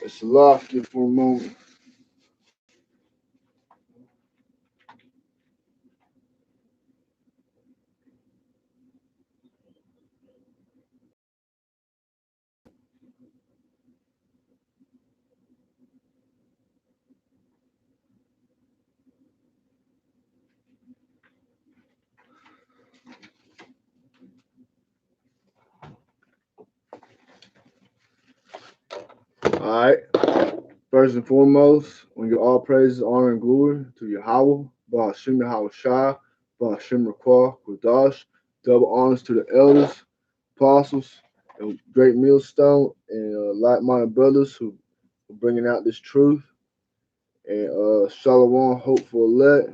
Let's lock it for a moment. All right. First and foremost, we give all praises, honor, and glory to Yahweh, Ba'ashim Yahweh Shai, Ba'ashim Rakwah, Kudash, double honors to the elders, apostles, and great millstone, and like-minded brothers who are bringing out this truth, and Shalom, hopeful elect,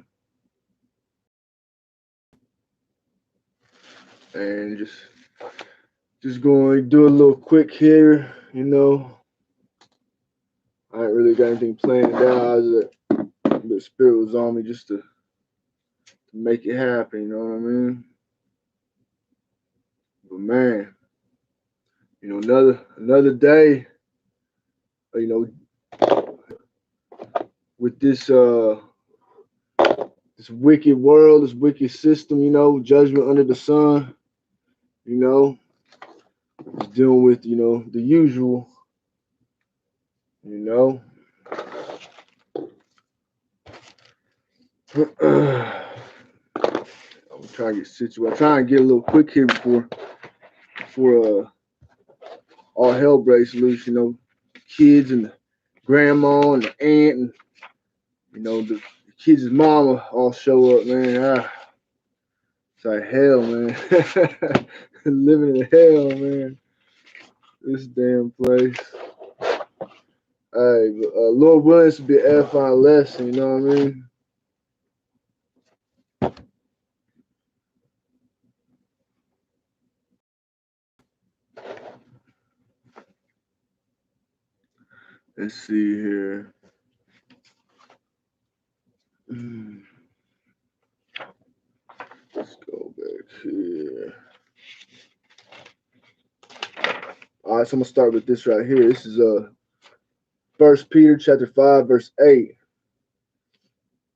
and just going to do a little quick here, you know. I ain't really got anything planned out. The spirit was on me just to make it happen, you know what I mean? But man, you know, another day, you know, with this this wicked world, this wicked system, you know, judgment under the sun, you know, just dealing with, you know, the usual, you know. I'm trying to get situated. I'm trying to get a little quick here before all hell breaks loose, you know, kids and the grandma and the aunt and, you know, the kids' mama all show up, man. It's like hell, man. Living in hell, man. This damn place. Hey, but, Lord willing, this will be an edifying lesson, you know what I mean? Let's see here. Let's go back here. All right, so I'm gonna start with this right here. This is 1 Peter chapter 5, verse 8.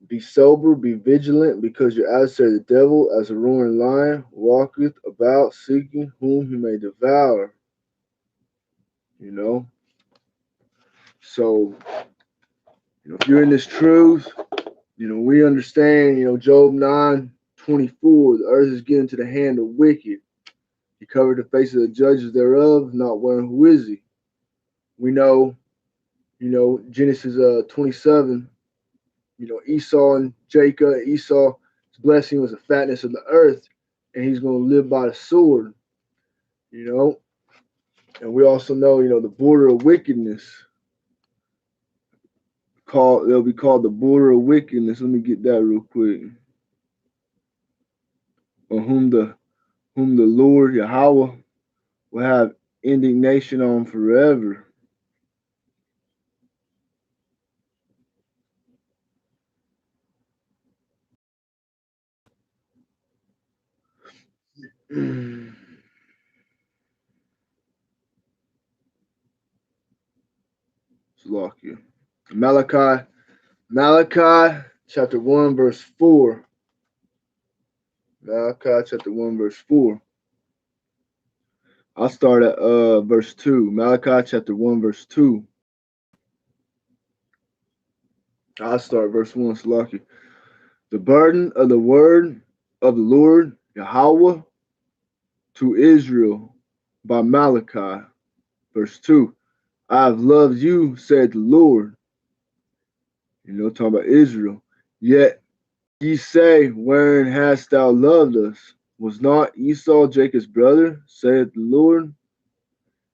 Be sober, be vigilant, because your adversary the devil, as a roaring lion, walketh about seeking whom he may devour. You know? So, you know, if you're in this truth, you know, we understand, you know, Job 9:24, the earth is given to the hand of wicked. He covered the face of the judges thereof, not one who is he. We know, you know, Genesis 27, you know, Esau and Jacob, Esau's blessing was the fatness of the earth, and he's going to live by the sword, you know. And we also know, you know, the border of wickedness, they'll be called the border of wickedness. Let me get that real quick. On whom the Lord Yahweh will have indignation on forever. Salakia. Malachi chapter 1 verse 4. Malachi chapter 1 verse 4. I'll start at verse 2. Malachi chapter 1 verse 2. I'll start verse 1. Salakia. The burden of the word of the Lord Yahweh to Israel by Malachi. Verse 2. I have loved you, said the Lord. You know, talking about Israel. Yet ye say, wherein hast thou loved us? Was not Esau Jacob's brother, saith the Lord?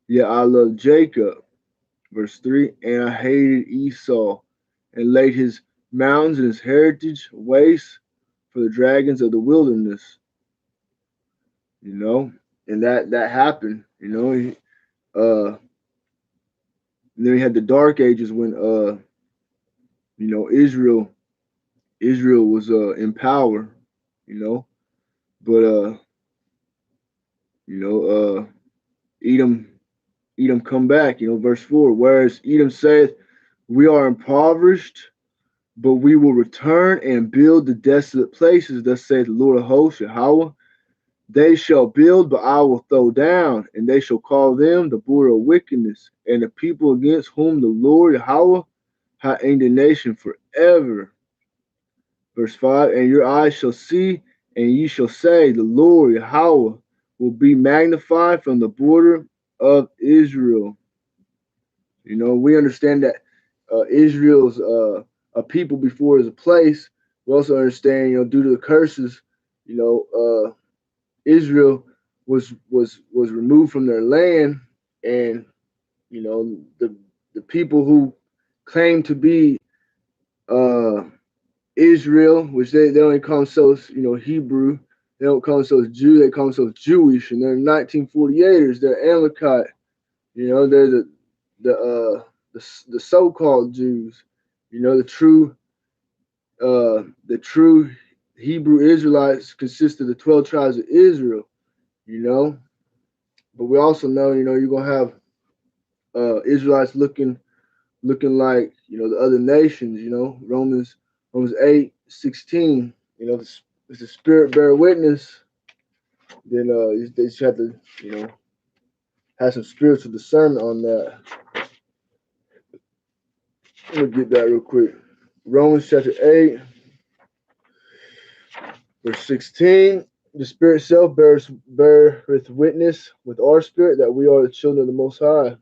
Yet I loved Jacob. Verse 3. And I hated Esau, and laid his mountains and his heritage waste for the dragons of the wilderness. You know, and that happened. You know, and then we had the Dark Ages when you know, Israel was in power, you know, but you know, Edom Edom come back, verse 4. Whereas Edom saith, we are impoverished, but we will return and build the desolate places. Thus saith the Lord of hosts, Yahweh. They shall build, but I will throw down, and they shall call them the border of wickedness, and the people against whom the Lord Yahweh hath indignation forever. Verse 5, and your eyes shall see, and ye shall say, the Lord Yahweh will be magnified from the border of Israel. We understand that Israel's a people before is a place. We also understand, due to the curses, Israel was removed from their land, and the people who claim to be Israel, which they only call themselves, Hebrew. They don't call themselves Jew. They call themselves Jewish, and they're 1948ers. They're Amalekite. They're the so-called Jews. The true Hebrew Israelites consist of the 12 tribes of Israel. But we also know, you're gonna have Israelites looking like the other nations. Romans 8:16. If the Spirit bear witness, then they just have to have some spiritual discernment on that. Let me get that real quick. Romans chapter 8, verse 16. The Spirit itself beareth witness with our spirit that we are the children of the Most High.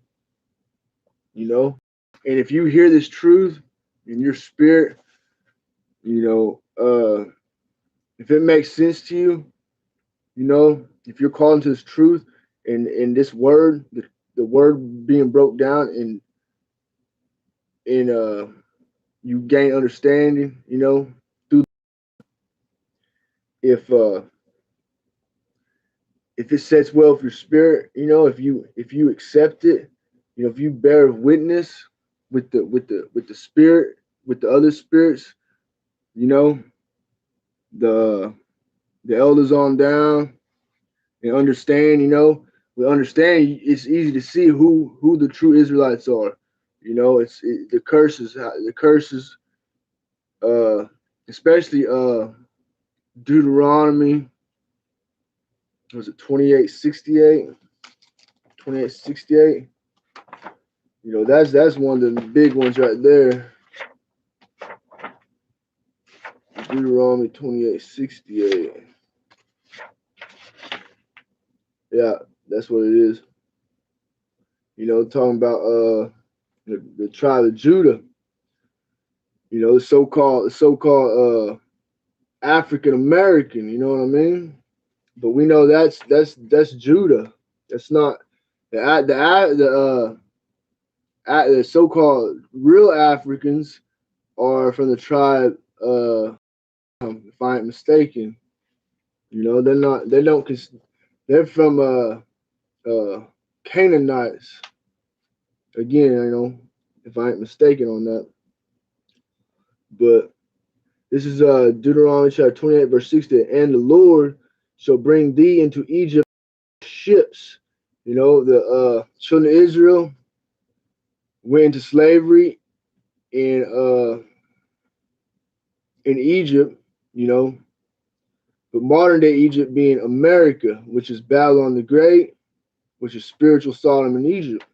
And if you hear this truth in your spirit, if it makes sense to you, if you're called into this truth and in this word, the word being broke down and you gain understanding, through if it sets well with your spirit, if you accept it, if you bear witness with the spirit, with the other spirits, the elders on down, and understand, we understand it's easy to see who the true Israelites are. The curses, especially Deuteronomy, was it 28:68? 28:68. That's one of the big ones right there. Deuteronomy 28:68. Yeah, that's what it is. Talking about the tribe of Judah. The so-called African American. You know what I mean? But we know that's Judah. That's not the so-called real Africans are from the tribe. If I ain't mistaken, they're not. They don't. They're from Canaanites. Again, if I ain't mistaken on that. But this is Deuteronomy chapter 28, verse 60. And the Lord shall bring thee into Egypt ships. The children of Israel went into slavery in Egypt, but modern day Egypt being America, which is Babylon the Great, which is spiritual Sodom and Egypt.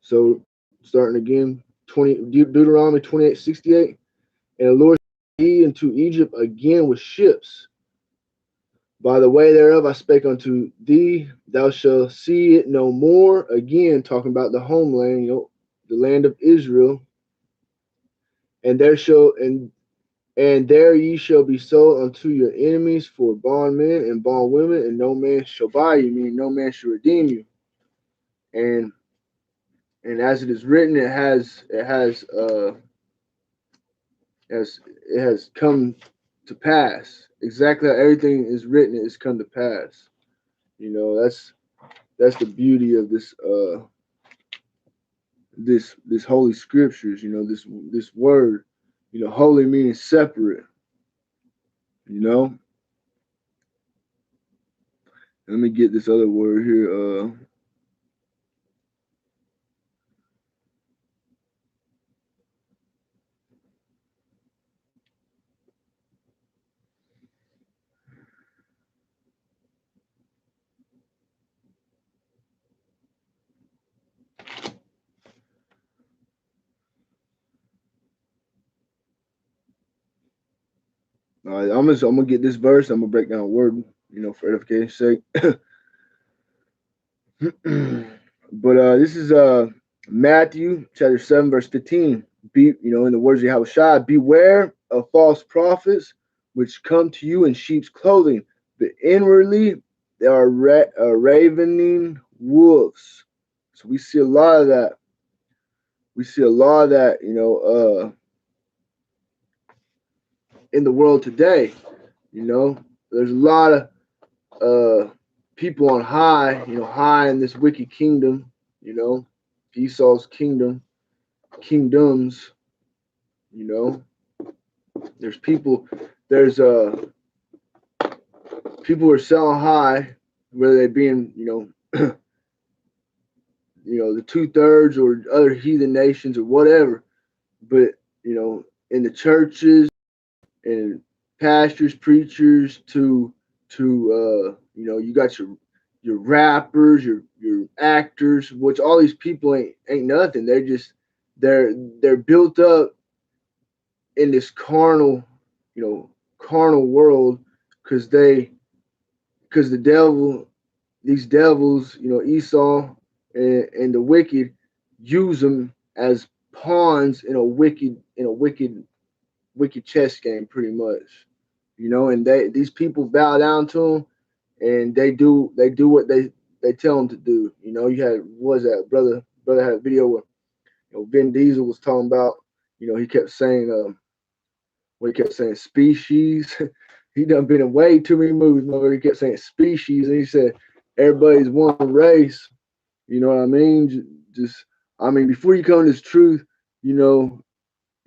So starting again, Deuteronomy 28:68, and the Lord sent thee into Egypt again with ships. By the way thereof I spake unto thee, thou shalt see it no more. Again, talking about the homeland, the land of Israel. And there ye shall be sold unto your enemies for bondmen and bondwomen, and no man shall buy you, meaning no man shall redeem you. And as it is written, it has come to pass. Exactly how everything is written is come to pass. That's the beauty of this holy scriptures. This word. Holy meaning separate. Let me get this other word here. I'm gonna get this verse. I'm gonna break down a word, for edification's sake. But this is Matthew chapter 7 verse 15. In the words of Yahushua, beware of false prophets which come to you in sheep's clothing, but inwardly they are ravening wolves. So we see a lot of that. We see a lot of that, in the world today. There's a lot of people on high, high in this wicked kingdom, Esau's kingdoms, you know. There's people who are selling high, whether they being, the 2/3 or other heathen nations or whatever, but in the churches and pastors, preachers you got your rappers, your actors, which all these people ain't nothing. They're built up in this carnal world because the devil, these devils, Esau and the wicked use them as pawns in a wicked chess game, pretty much. And these people bow down to them, and they do what they tell them to do. You had, what was that, brother had a video where Vin Diesel was talking about, he kept saying species. He done been in way too many movies where he kept saying species, and he said everybody's one race. You know what I mean? Just I mean, before you come to this truth,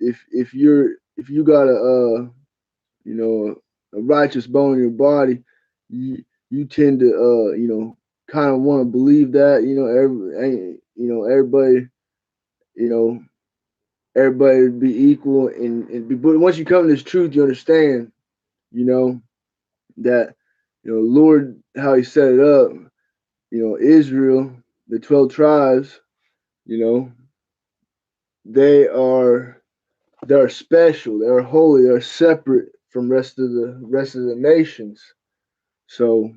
if you got a righteous bone in your body, you tend to kind of want to believe that everybody you know everybody be equal, but once you come to this truth, you understand that Lord, how he set it up, Israel, the 12 tribes, you know they are they're special, they're holy, they're separate from rest of the nations. So,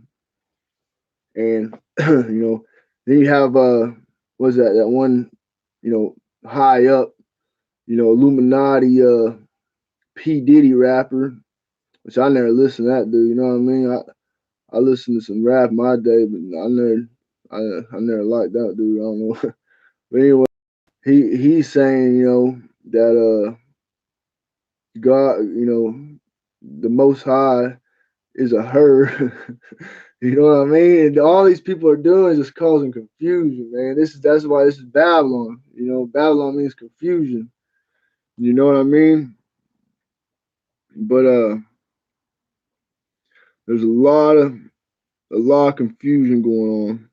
and then you have what's that one, high up, Illuminati, P Diddy rapper, which I never listened to that dude. You know what I mean? I listened to some rap my day, but I never liked that dude. I don't know. But anyway, he's saying, that God, the Most High is a her. You know what I mean? And all these people are doing is just causing confusion, man. That's why this is Babylon. Babylon means confusion. You know what I mean? But there's a lot of confusion going on.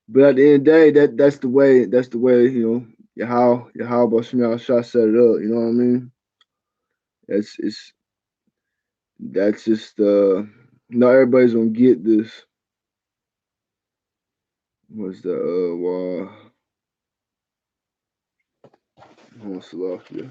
But at the end of the day, that's the way how Bashim Shah set it up. You know what I mean? It's that's just not everybody's gonna get this. What's the Salakia.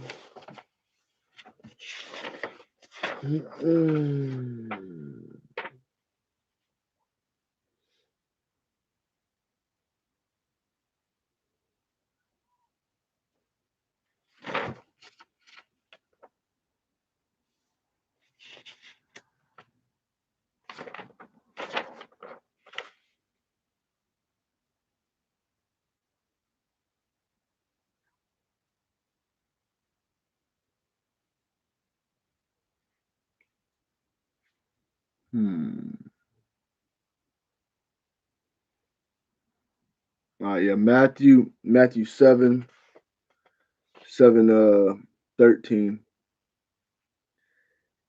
Yeah, Matthew 7:13.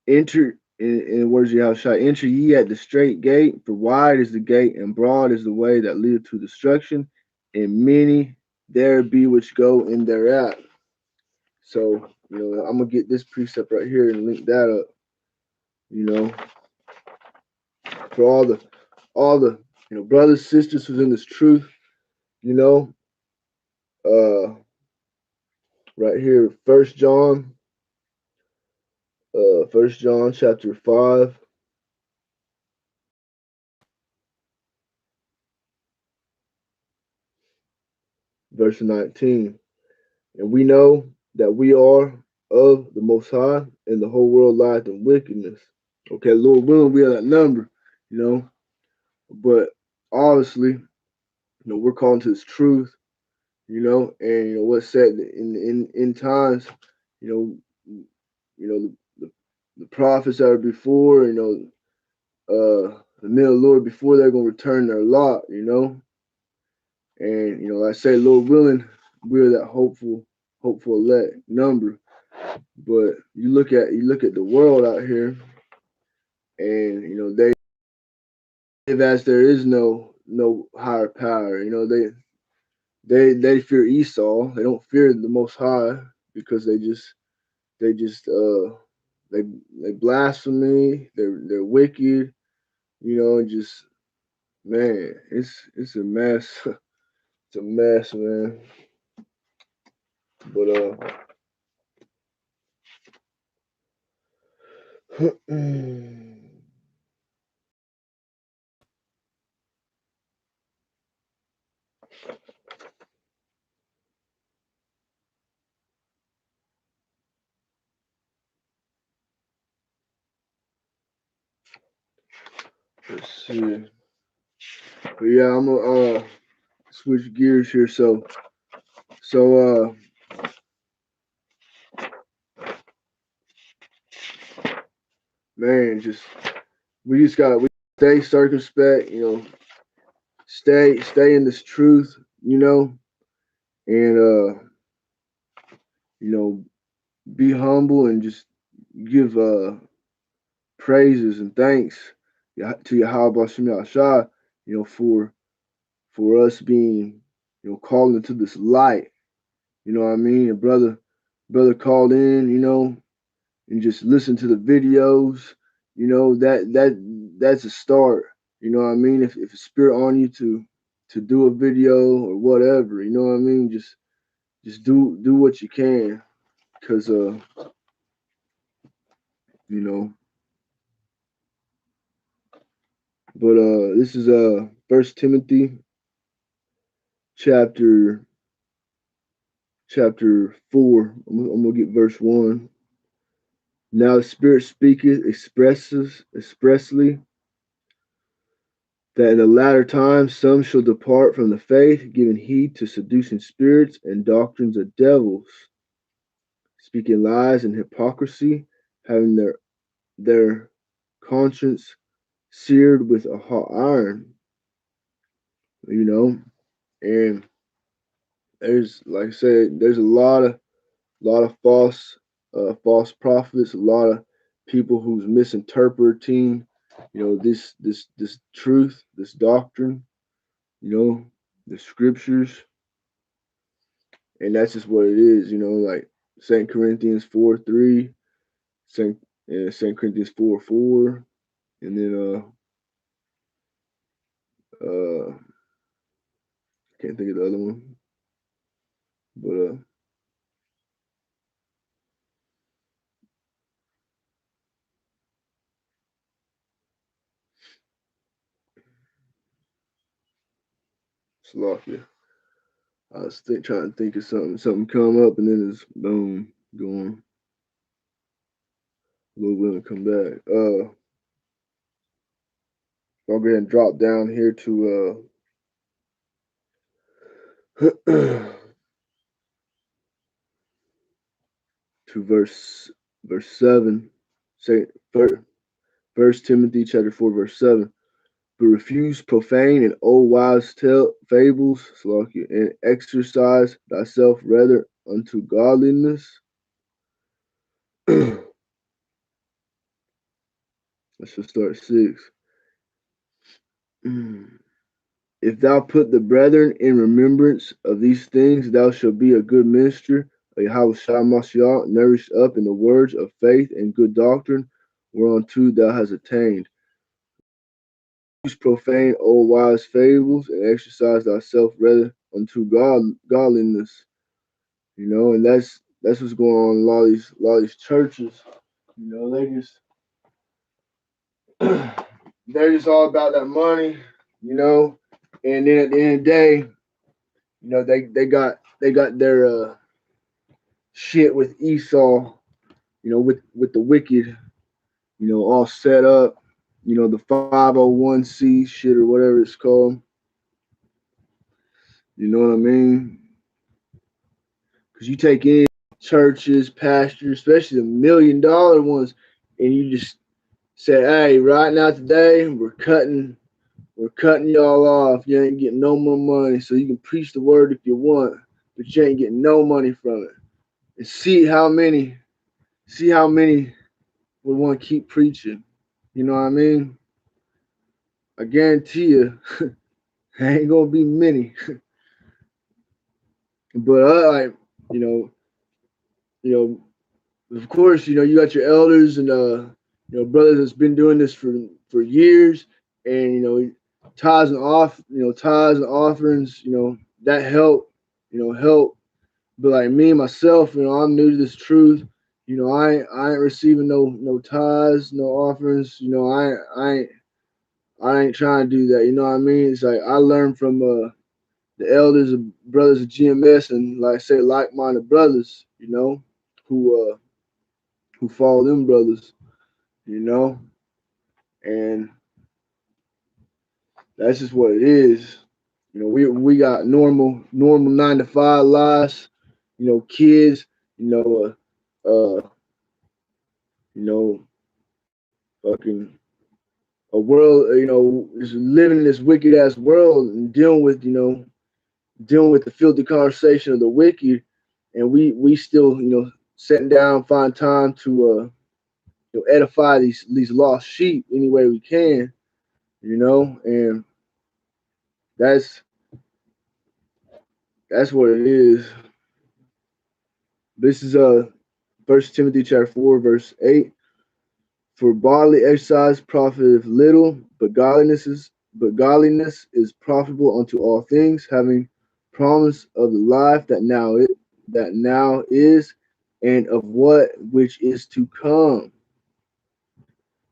Enter in words of Yahushua, enter ye at the straight gate, for wide is the gate and broad is the way that leadeth to destruction, and many there be which go in thereat. So, I'm gonna get this precept right here and link that up, for all the brothers, sisters who's in this truth, you know, uh right here, First John First John chapter 5, verse 19. And we know that we are of the Most High, and the whole world lieth in wickedness. Okay, Lord willing, we are that number, you know. But obviously, we're calling to this truth, and what's said in times, you the prophets that are before, the men of the Lord before they're gonna return their lot, and like I say, Lord willing, we're that hopeful elect number. But you look at the world out here, and they've asked there is no higher power. They fear Esau. They don't fear the Most High because they just they blasphemy. They're wicked. And just man, it's a mess. It's a mess, man. But let's see. But yeah, I'm gonna switch gears here. So man, we just gotta stay circumspect. Stay in this truth. And you know, be humble and just give praises and thanks to Yahweh Shem Yahshua, for us being, called into this light. You know what I mean? A brother called in, and just listen to the videos. That's a start. You know what I mean? If a spirit on you to do a video or whatever, you know what I mean? Just do what you can, cause you know. But this is First Timothy chapter 4. I'm gonna get verse 1. Now the Spirit speaketh expressly that in the latter times some shall depart from the faith, giving heed to seducing spirits and doctrines of devils, speaking lies and hypocrisy, having their conscience seared with a hot iron. And there's, like I said, there's a lot of false prophets, a lot of people who's misinterpreting, this truth, this doctrine, the scriptures, and that's just what it is, like Saint Corinthians 4:3, Saint Corinthians 4:4, and then can't think of the other one, but Slovakia. I was trying to think of something come up, and then it's boom, gone. Lord willing, come back. I'll go ahead and drop down here to to verse 7. Say First Timothy chapter 4 verse 7. But refuse profane and old wives' fables, Salakia, and exercise thyself rather unto godliness. Let's just start 6. If thou put the brethren in remembrance of these things, thou shalt be a good minister of Yahweh Mashiach, nourished up in the words of faith and good doctrine, whereunto thou hast attained. Use profane old wise fables and exercise thyself rather unto godliness. And that's what's going on in a lot of these churches. You know, they're just all about that money, you know. And then at the end of the day, you know, they got their shit with Esau, you know, with the wicked, you know, all set up, you know, the 501c shit or whatever it's called. You know what I mean? Because you take in churches, pastors, especially the $1 million ones, and you just say, "Hey, right now today, we're cutting y'all off. You ain't getting no more money, so you can preach the word if you want, but you ain't getting no money from it." And see how many would want to keep preaching. You know what I mean? I guarantee you, ain't gonna be many. But like, you know, you of course, you know, you got your elders and you know, brothers that's been doing this for years, and you know, tithes and offerings, you know, that help. But like me myself, you know, I'm new to this truth. You know, I ain't receiving no tithes, no offerings. You know, I ain't trying to do that. You know what I mean? It's like I learned from the elders and brothers of GMS, and like I say, like-minded brothers. You know, who who follow them brothers. You know, and that's just what it is. You know, we got normal 9 to 5 lives. You know, kids. You know, you know, fucking a world. You know, is living in this wicked ass world and dealing with the filthy conversation of the wicked, and we still, you know, sitting down, find time to you know, edify these lost sheep any way we can. You know, and that's that's what it is. This is First Timothy chapter 4 verse 8. For bodily exercise profiteth little, but godliness is profitable unto all things, having promise of the life that now is, and of what which is to come.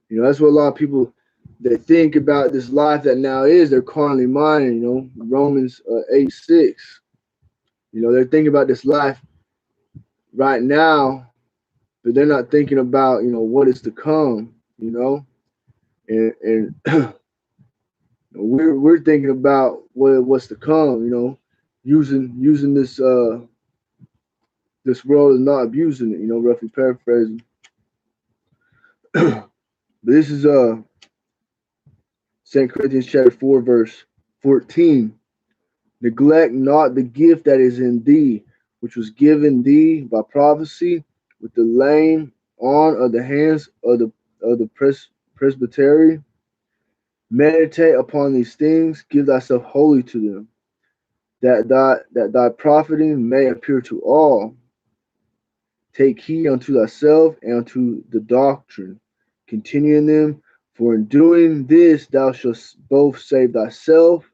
You know, that's what a lot of people they think about this life that now is. They're carnally minded. You know, Romans 8:6. You know, they're thinking about this life right now, but they're not thinking about, you know, what is to come. You know, and we're thinking about what's to come. You know, using this world and not abusing it. You know, roughly paraphrasing. But this is 2 Corinthians chapter 4 verse 14. Neglect not the gift that is in thee, which was given thee by prophecy, with the laying on of the hands of the presbytery. Meditate upon these things, give thyself wholly to them, that thy profiting may appear to all. Take heed unto thyself and unto the doctrine. Continue in them, for in doing this thou shalt both save thyself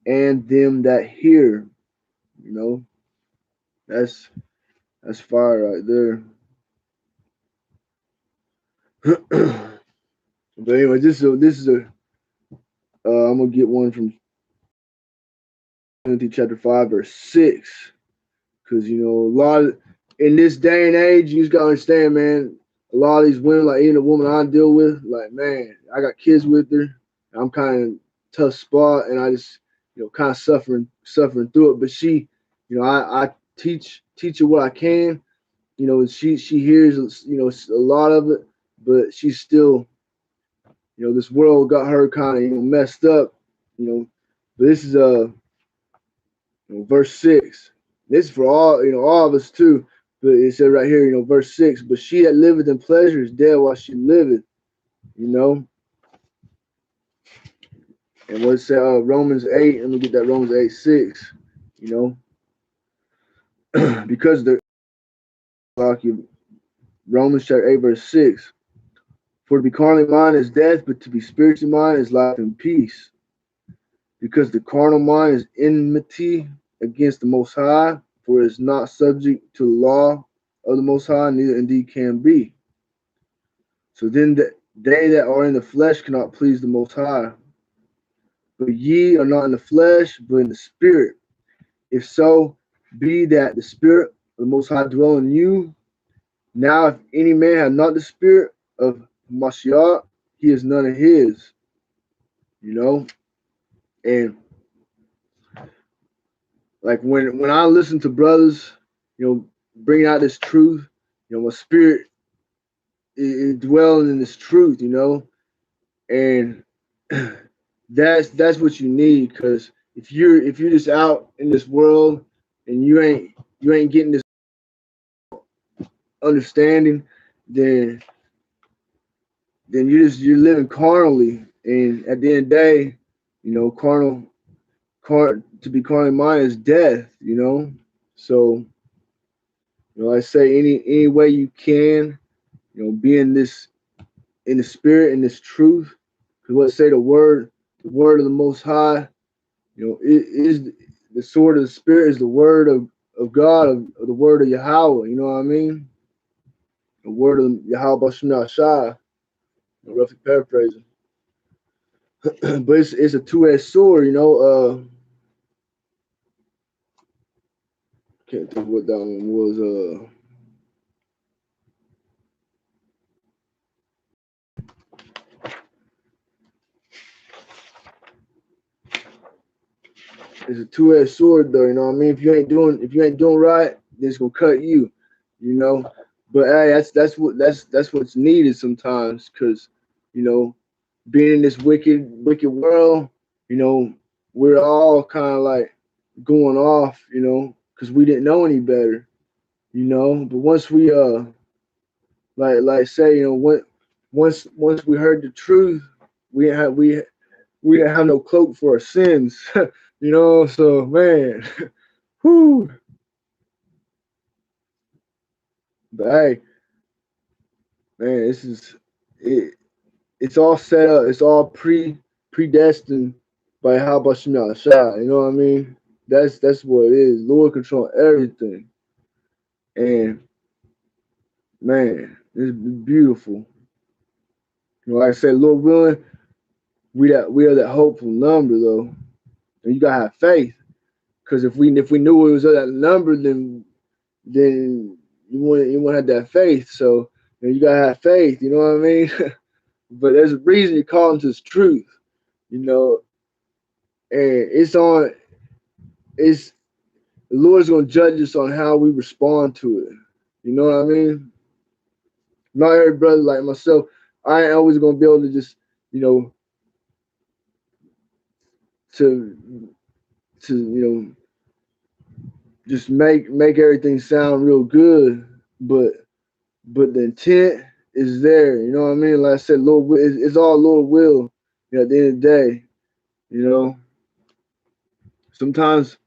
and them that hear. You know, that's that's fire right there. But anyway, this is a I'm gonna get one from Timothy chapter 5 verse 6, because you know a lot of in this day and age, you just gotta understand, man. A lot of these women, like even the woman I deal with, like man, I got kids with her. I'm kind of tough spot, and I just kind of suffering through it. But she, I teach her what I can. You know, she hears a lot of it, but she's still this world got her kind of messed up. You know, but this is verse 6. This is for all of us too. But it said right here, verse 6. But she that liveth in pleasure is dead while she liveth. You know, and what it said, Romans 8. Let me get that Romans 8:6. You know, because the Romans chapter 8 verse 6. For to be carnally minded is death, but to be spiritually minded is life and peace. Because the carnal mind is enmity against the Most High, for it is not subject to the law of the Most High, neither indeed can be. So then they that are in the flesh cannot please the Most High. But ye are not in the flesh, but in the Spirit. If so, be that the Spirit of the Most High dwell in you. Now, if any man have not the Spirit of Mashiach, he is none of his. You know, and like when I listen to brothers, bringing out this truth, my spirit is dwelling in this truth, and that's what you need. Because if you're just out in this world and you ain't getting this understanding, then you're living carnally, and at the end of the day, to be carnally minded is death. So I say any way you can, be in this, in the spirit, in this truth. Because what say the word of the Most High, it is the sword of the Spirit is the word of God, of the word of Yahweh. You know what I mean? The word of Yahweh Bashim Shai. Roughly paraphrasing, but it's a two-edged sword. Can't think what that one was. It's a two-edged sword, though. You know what I mean? If you ain't doing right, then it's gonna cut you. But hey, that's what's needed sometimes, because being in this wicked world, we're all kind of like going off, because we didn't know any better, But once we like say, once we heard the truth, we didn't have no cloak for our sins, So man, whew. But hey, man, this is it. It's all set up. It's all predestined by how about Shah. You know what I mean? That's what it is. Lord control everything, and man, it's beautiful. Like I said, Lord willing, we are that hopeful number though, and you gotta have faith. Because if we knew it was that number, then you wouldn't have that faith. So you gotta have faith. You know what I mean? But there's a reason you call into this truth. And it's the Lord's gonna judge us on how we respond to it. You know what I mean? Not every brother like myself, I ain't always gonna be able to just, to just make everything sound real good, but the intent is there. You know what I mean? Like I said, Lord, it's all Lord will. At the end of the day, sometimes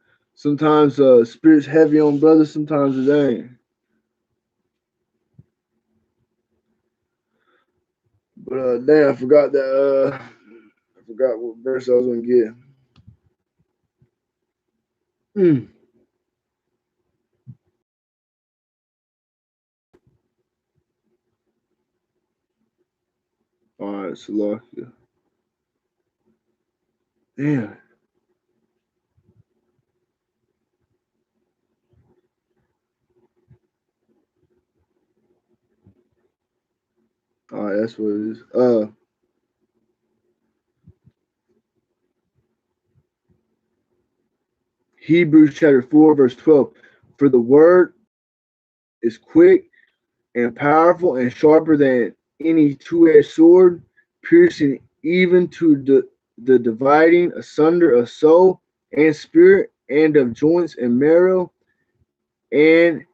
spirit's heavy on brothers, sometimes it ain't. But damn, I forgot that. I forgot what verse I was gonna get. All right, Salakia. Damn. All right, that's what it is. Hebrews chapter 4, verse 12. For the word is quick and powerful and sharper than any two-edged sword, piercing even to the dividing asunder of soul and spirit and of joints and marrow, and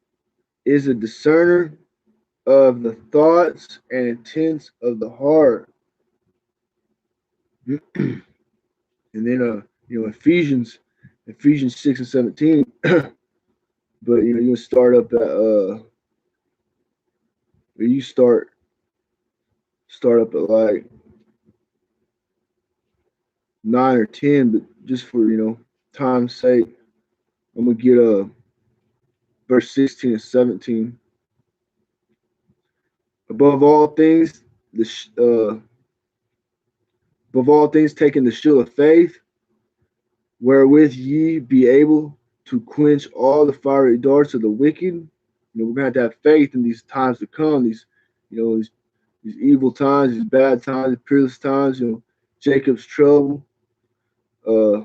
is a discerner of the thoughts and intents of the heart. And then Ephesians 6:17. But you start up at you start up at like 9 or 10, but just for time's sake, I'm gonna get verse 16 and 17. Above all things, above all things, taking the shield of faith, wherewith ye be able to quench all the fiery darts of the wicked. We're gonna have to have faith in these times to come. These evil times, these bad times, these peerless times. Jacob's trouble. Uh,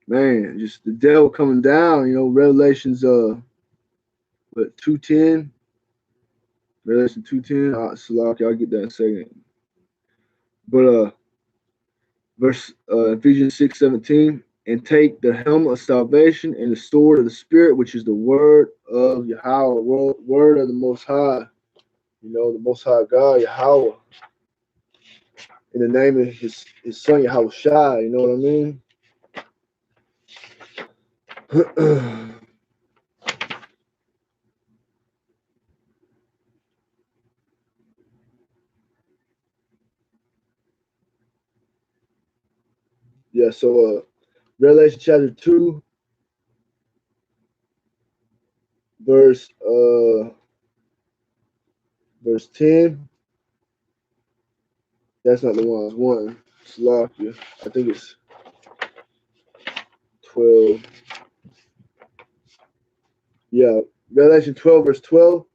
Man, just the devil coming down. Revelations. What 2:10? Revelation 2:10. Salaki, I'll get that in a second. But Ephesians 6:17, and take the helmet of salvation and the sword of the Spirit, which is the word of Yahweh, word of the Most High. The Most High God, Yahweh, in the name of His Son Yahweh Shai. You know what I mean? Yeah. So Revelation chapter 2, verse 10. That's not the one I was wanting. Salakia. I think it's 12. Yeah. Revelation 12, verse 12.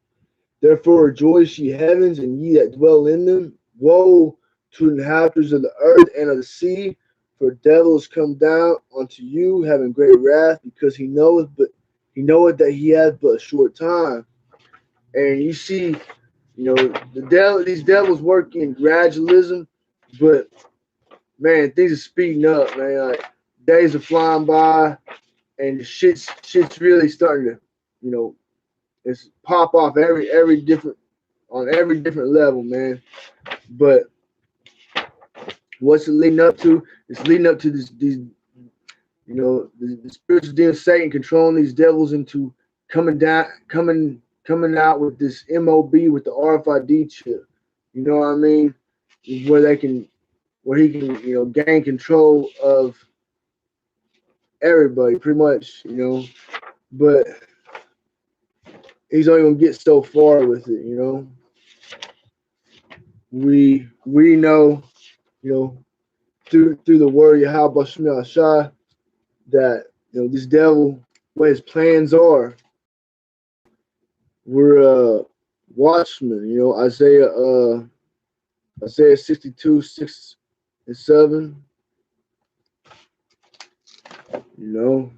Therefore rejoice, ye heavens, and ye that dwell in them. Woe to the inhabitants of the earth and of the sea, for devils come down unto you, having great wrath, because he knoweth that he hath but a short time. And you see, these devils work in gradualism, but man, things are speeding up, man. Like days are flying by, and shit's really starting to, it's pop off every different on every different level, man. But what's it leading up to? It's leading up to these the spiritual demon Satan controlling these devils into coming out with this MOB with the RFID chip. You know what I mean? Where he can gain control of everybody pretty much. But he's only gonna get so far with it. We know, through the word Yahweh Shema Shah, that this devil, what his plans are. We're watchmen. Isaiah 62, 6 and 7. And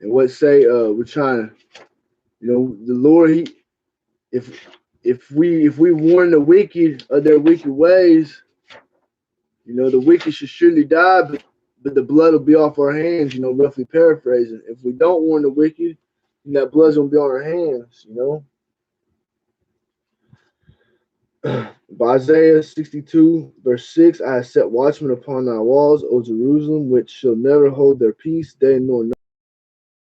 what say we're trying to, the Lord, if if we warn the wicked of their wicked ways, the wicked should surely die, but the blood will be off our hands, roughly paraphrasing. If we don't warn the wicked, then that blood's gonna be on our hands. By Isaiah 62, verse 6, I have set watchmen upon thy walls, O Jerusalem, which shall never hold their peace, they nor night.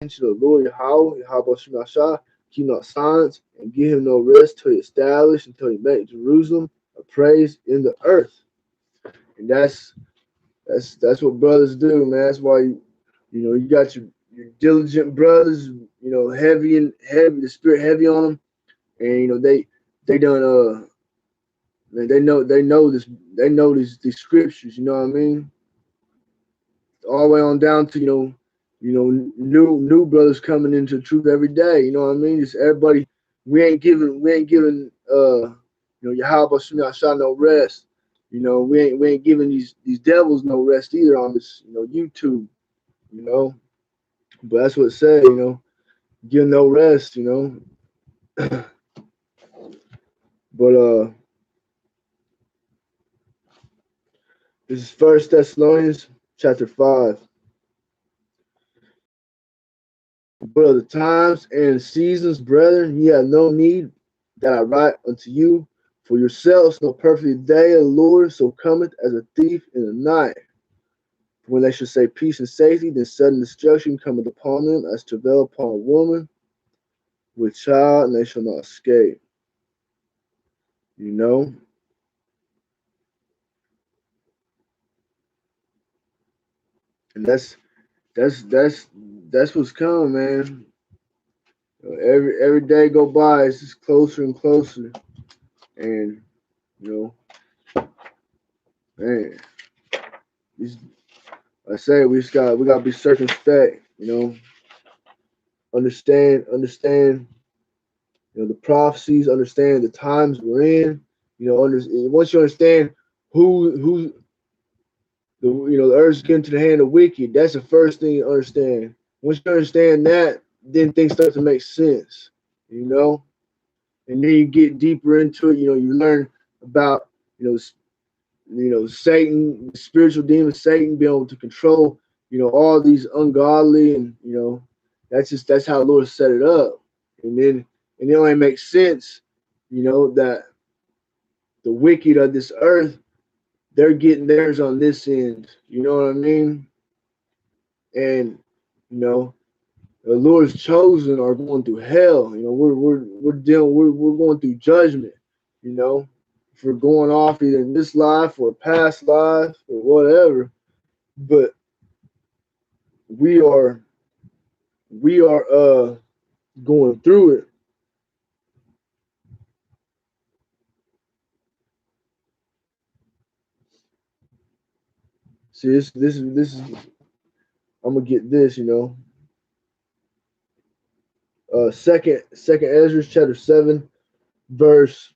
To the Lord Yahweh Shemashah, keep not silence, and give him no rest till he establish, until he make Jerusalem a praise in the earth. And that's what brothers do, man. That's why you got your diligent brothers, heavy the spirit heavy on them, and they done man, they know these scriptures, you know what I mean? All the way on down to new brothers coming into the truth every day, you know what I mean? Just everybody, we ain't giving Yahweh Shah no rest. We ain't giving these devils no rest either on this, YouTube, you know. But that's what it said, give no rest. But this is First Thessalonians chapter 5. But of the times and seasons, brethren, ye have no need that I write unto you, for yourselves know perfectly the day of the Lord so cometh as a thief in the night. When they shall say peace and safety, then sudden destruction cometh upon them as travail upon a woman with child, and they shall not escape. You know? And that's what's coming, man. Every day go by, it's just closer and closer. And man, I say we got to be circumspect. Understand. The prophecies. Understand the times we're in. Once you understand who the earth's getting to the hand of wicked, that's the first thing you understand. Once you understand that, then things start to make sense. And then you get deeper into it. You learn about Satan, the spiritual demon Satan, being able to control all these ungodly, and that's how the Lord set it up. And it only makes sense, that the wicked of this earth, they're getting theirs on this end. You know what I mean? And the Lord's chosen are going through hell. We're going through judgment. If we're going off either in this life or past life or whatever, but we are going through it. See, this is I'm gonna get this. Second Ezra chapter 7 verse.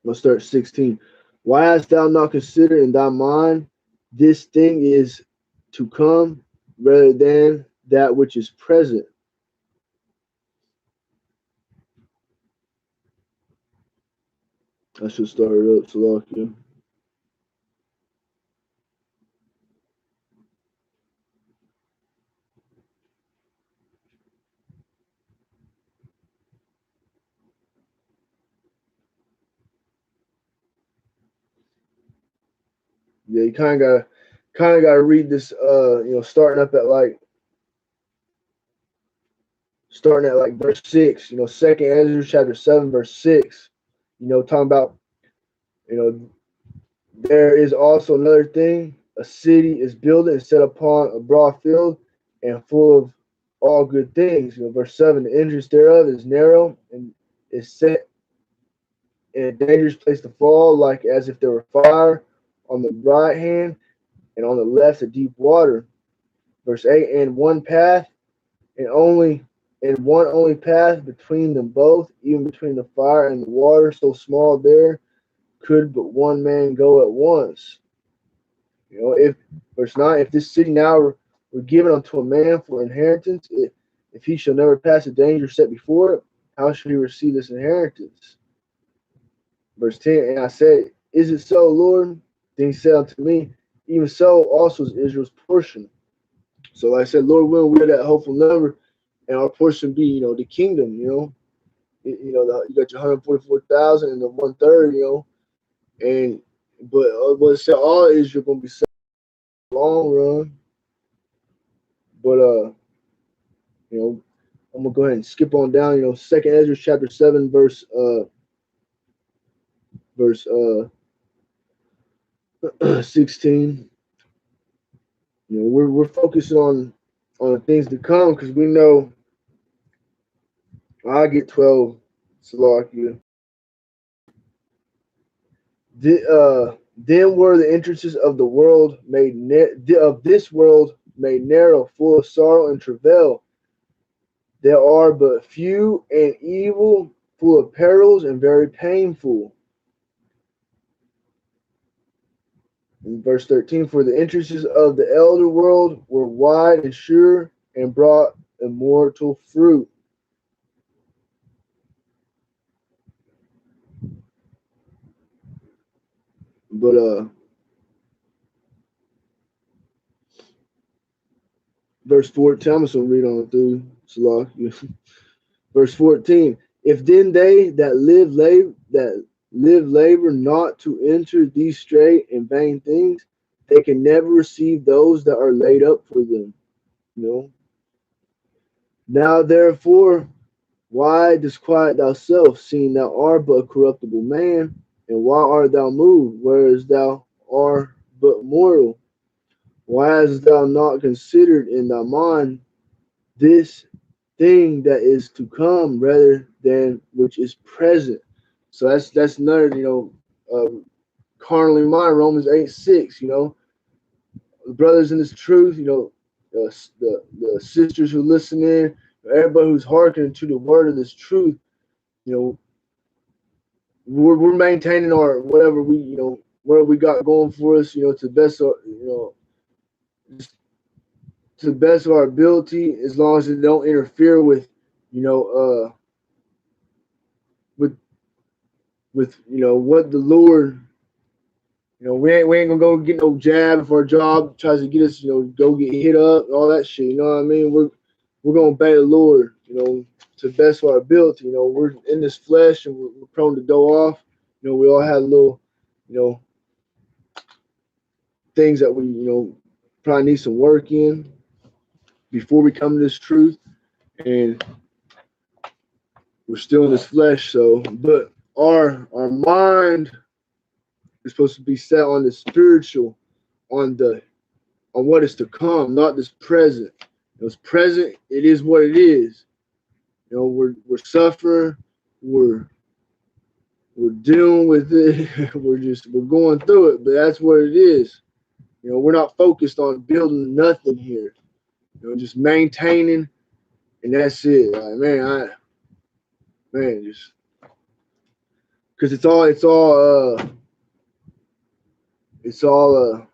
Let's start 16. Why hast thou not considered in thy mind this thing is to come rather than that which is present? I should start it up, Salakia. Yeah, you kind of got to read this. Starting at verse 6. Second Ezra chapter 7 verse 6. Talking about there is also another thing. A city is built and set upon a broad field and full of all good things. Verse 7, the entrance thereof is narrow and is set in a dangerous place to fall, like as if there were fire on the right hand and on the left a deep water. Verse 8, and one path and one only path between them both, even between the fire and the water, so small there could but one man go at once. If verse 9, if this city now were given unto a man for inheritance, if he shall never pass the danger set before it, how shall he receive this inheritance? Verse 10, and I said, is it so, Lord? Then he said unto me, even so also is Israel's portion. So like I said, Lord willing, we're that hopeful number, and our portion be, the kingdom, you got your 144,000 and the 1/3, and but it said all Israel gonna be saved in the long run. But I'm gonna go ahead and skip on down. Second Ezra chapter 7 verse 16. We're focusing on the things to come, because we know I get 12 Salakia. Then were the entrances of the world of this world made narrow, full of sorrow and travail. There are but few and evil, full of perils and very painful. In verse 13, for the entrances of the elder world were wide and sure and brought immortal fruit. But verse 14, I'm just gonna read on through Salah. Verse 14, if then they that live labor not to enter these straight and vain things, they can never receive those that are laid up for them. Now therefore Why disquiet thyself, seeing thou art but a corruptible man? And why art thou moved, whereas thou art but mortal? Why hast thou not considered in thy mind this thing that is to come rather than which is present? So that's another, carnally mind, Romans 8:6, the brothers in this truth, the sisters who listen in, everybody who's hearkening to the word of this truth, you know, we're maintaining our whatever what we got going for us, to the best of, just to the best of our ability, as long as it don't interfere with, you know, with what the Lord, we ain't gonna go get no jab if our job tries to get us, go get hit up and all that shit. You know what I mean? We're gonna obey the Lord, to the best of our ability. We're in this flesh and we're prone to go off. We all have little, you know, things that we, probably need some work in before we come to this truth. And we're still in this flesh, so but our mind is supposed to be set on the spiritual, on what is to come, not this present. It's present, it is what it is. We're suffering, we're dealing with it, we're going through it, but that's what it is. We're not focused on building nothing here. Just maintaining, and that's it. Like, just because it's all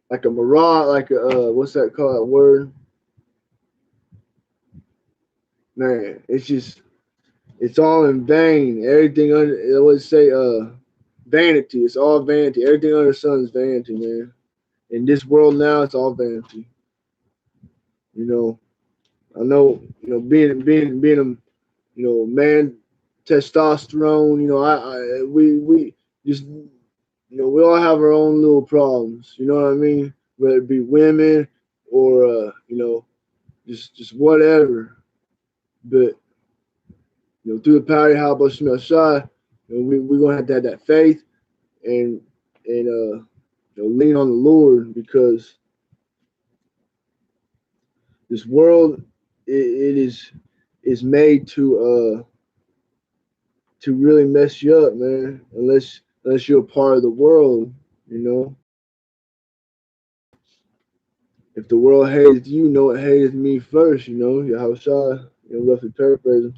like a mirage, like a what's that called? That word, man. It's all in vain. Everything under, I would say, vanity. It's all vanity. Everything under the sun is vanity, man. In this world now, it's all vanity. I know, being a, man, testosterone. We just, we all have our own little problems. You know what I mean? Whether it be women or, just whatever. But through the power of how much shot, we're gonna have to have that faith and lean on the Lord, because this world, it is made to really mess you up, man. Unless you're a part of the world, you know. If the world hated you, it hated me first, Yahushua, roughly paraphrasing.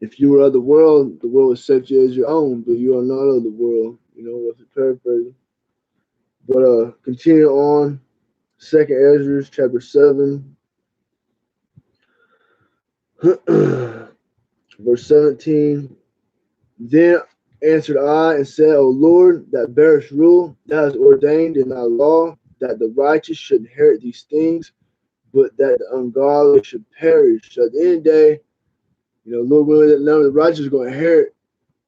If you were of the world would accept you as your own, but you are not of the world, roughly paraphrasing. But continue on, Second Ezra chapter 7, verse 17. Then answered I and said, O Lord, that bearest rule, thou hast ordained in thy law that the righteous should inherit these things, but that the ungodly should perish. So at the end of the day, Lord willing, that none of the righteous are going to inherit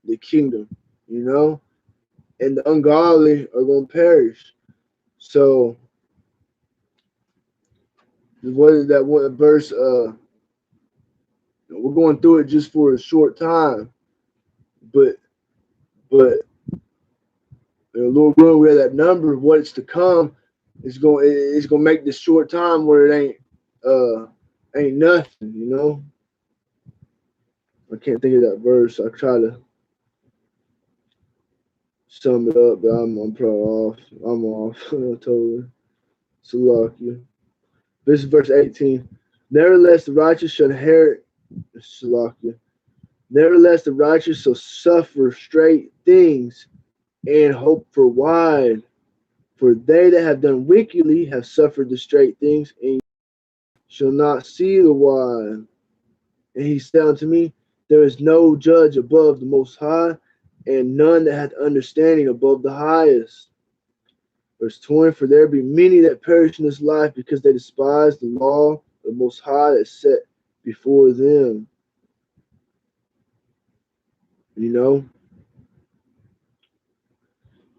the kingdom, and the ungodly are going to perish. So what is that one verse? We're going through it just for a short time, but Lord willing, we have that number of what's to come. It's gonna make this short time where it ain't nothing. I can't think of that verse. I try to sum it up, but I'm probably off. I'm off totally. Salakia. This is verse 18. Nevertheless, the righteous shall inherit. Salakia. Nevertheless, the righteous shall suffer straight things and hope for wide. For they that have done wickedly have suffered the straight things and shall not see the wide. And he said unto me, there is no judge above the Most High, and none that hath understanding above the highest. Verse 20, for there be many that perish in this life because they despise the law of the Most High that is set before them. And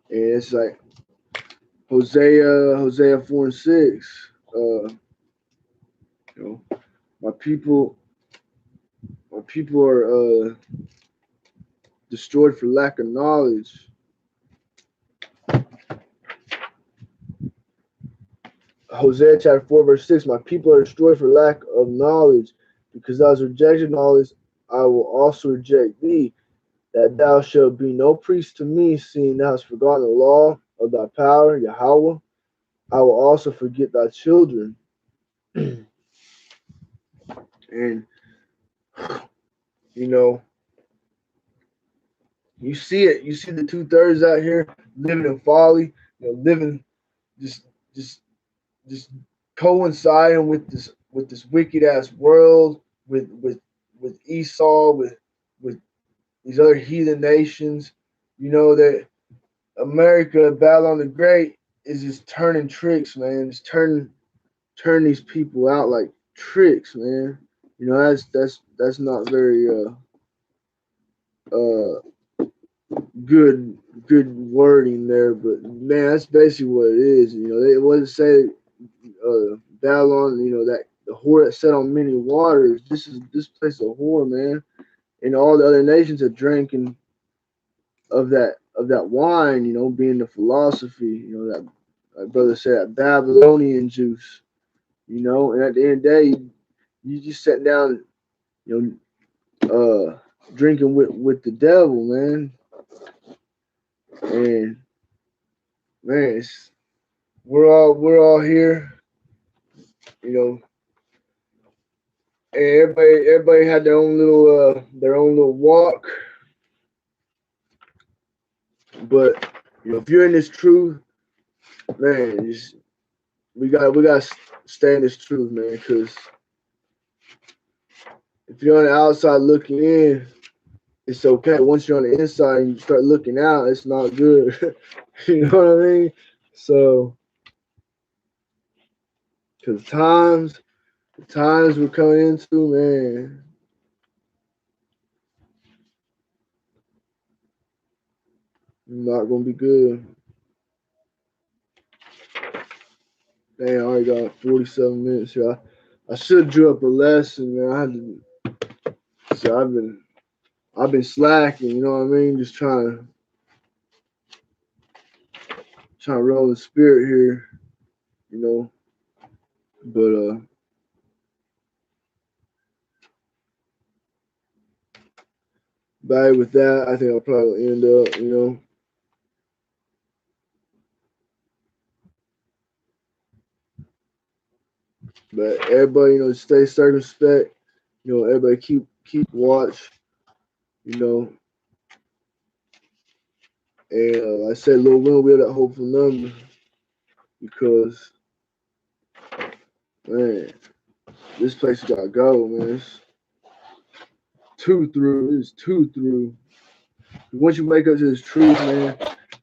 it's like Hosea 4 and 6. My people are destroyed for lack of knowledge. Hosea chapter 4, verse 6. My people are destroyed for lack of knowledge. Because thou hast rejected knowledge, I will also reject thee, that thou shalt be no priest to me, seeing thou hast forgotten the law of thy power, Yahweh. I will also forget thy children. And, you know, you see it. You see the 2/3 out here living in folly, living just just just coinciding with this wicked ass world, with Esau, with these other heathen nations. That America, Babylon the Great, is just turning tricks, man. Just turn these people out like tricks, man. That's not very uh good wording there, but man, that's basically what it is. They wouldn't say Babylon, that the whore that sat on many waters. This place is a whore, man. And all the other nations are drinking of that wine, being the philosophy, that like brother said, that Babylonian juice, and at the end of the day, you just sat down, drinking with the devil, man. And man, we're all here, and everybody had their own little walk. But if you're in this truth, man, we got to stay in this truth, man. Because if you're on the outside looking in, it's okay. Once you're on the inside and you start looking out, it's not good. You know what I mean? So, because the times we're coming into, man, not gonna be good. Dang, I already got 47 minutes here. I should drew up a lesson, man. I had to. So I've been slacking. You know what I mean? Just trying to roll the spirit here. But with that, I think I'll probably end up. But everybody, stay circumspect. Everybody keep watch. And like I said, Lil Will be that hopeful number because man, this place gotta go, man. It's two through. It's two through. Once you wake up to this truth, man,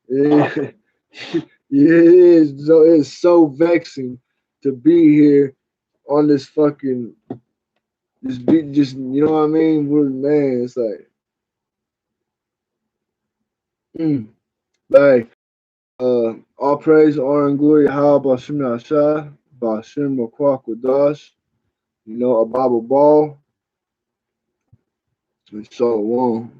it it's so vexing to be here on this fucking just you know what I mean? Man, it's like like all praise, honor, and glory, how Bashim Nasha, Bashim Makwak Wadash, a Bible ball, and so on.